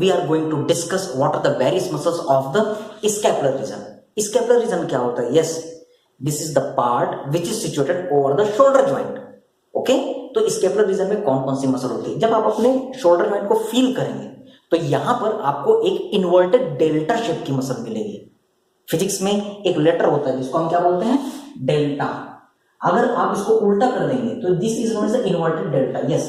we are going to discuss what are the various muscles of the scapular region. Scapular region क्या होता है? Yes, this is the part which is situated over the shoulder joint. Okay, तो scapular reason में कौन कौन सी muscle होती है? जब आप अपने शोल्डर जॉइंट को फील करेंगे तो यहां पर आपको एक इन्वर्टेड डेल्टा शेप की मसल मिलेगी. फिजिक्स में एक लेटर होता है जिसको हम क्या बोलते हैं? डेल्टा. अगर आप इसको उल्टा कर देंगे तो this is known as the inverted delta. Yes,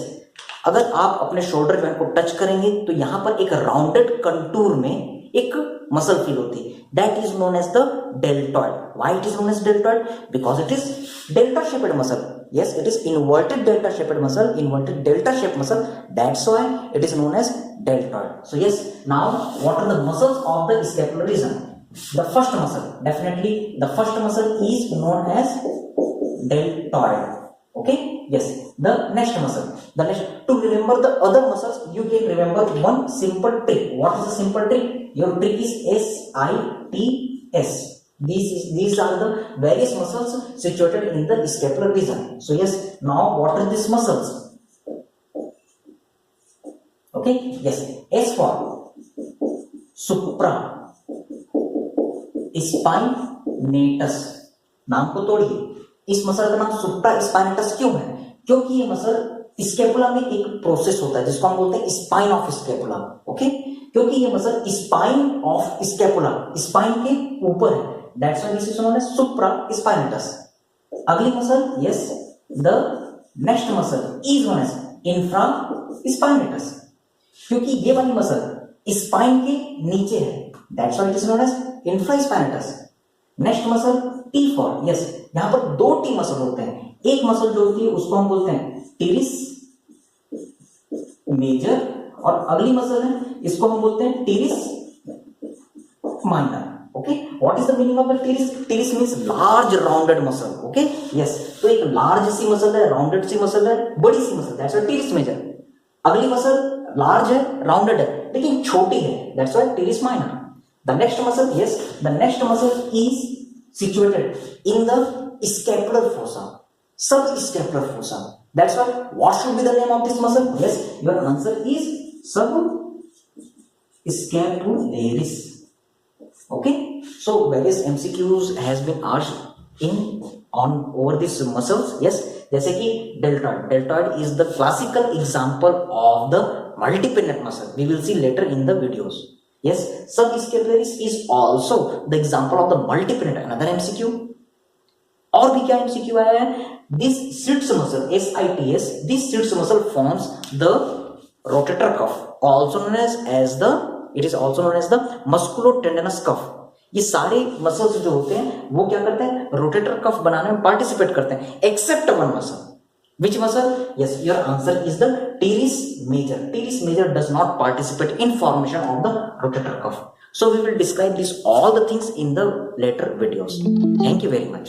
अगर आप अपने शोल्डर जॉइंट को टच करेंगे तो यहां पर एक राउंडेड कंटूर में एक मसल फील होती है. That is known as the deltoid. Why it is known as deltoid? Because it is delta shaped muscle. Yes, it is inverted delta shaped muscle, inverted delta shaped muscle. That's why it is known as deltoid. So yes, now what are the muscles of the scapular region? The first muscle, definitely the first muscle is known as deltoid. Okay, yes. The next muscle, to remember the other muscles, you can remember one simple trick. What is the simple trick? Your trick is SITS. These are the various muscles situated in the scapular region. So yes, now what are these muscles? Okay, yes. S for supra spinatus. नाम को तोड़िए. इस muscle का नाम सुप्रा spinatus क्यों है? क्योंकि ये muscle scapula में एक प्रोसेस होता है जिसको हम बोलते हैं स्पाइन ऑफ स्केपुला. ओके, क्योंकि ये muscle spine of scapula, spine के ऊपर है. That's why this is known as supraspinatus. अगली muscle, yes, the next muscle is known as infraspinatus. क्योंकि ये वाली मसल स्पाइन के नीचे है. That's why it is known as infraspinatus. Next muscle T for, yes, यहां पर दो T मसल होते हैं. एक मसल जो होती है उसको हम बोलते हैं टीरिस मेजर और अगली मसल है इसको हम बोलते हैं teres minor. Okay, what is the meaning of the teres? Teres means large rounded muscle. Okay, yes. तो एक large सी मसल है, rounded सी मसल है, बड़ी सी muscle. That's why teres major. अगली मसल large है, rounded है, लेकिन छोटी है. That's why teres minor. The next muscle, yes, the next muscle is situated in the scapular fossa, subscapular fossa. That's why what should be the name of this muscle? Yes, your answer is subscapularis. Okay, so various MCQs has been asked on over these muscles. Yes, जैसे कि deltoid. Deltoid is the classical example of the multipennate muscle. We will see later in the videos. Yes, subscapularis is also the example of the multipennate. Another MCQ. और भी क्या MCQ आया है? This sits muscle, SITS. This sits muscle forms the rotator cuff, also known as the It is also known as the musculotendinous cuff. ये सारे muscles जो होते हैं वो क्या करते हैं? रोटेटर कफ बनाने में पार्टिसिपेट करते हैं, except one muscle. Which muscle? Yes, your answer is the teres major. Teres major does not participate in formation of the rotator cuff. So we will describe this all the things in the later videos. Thank you very much.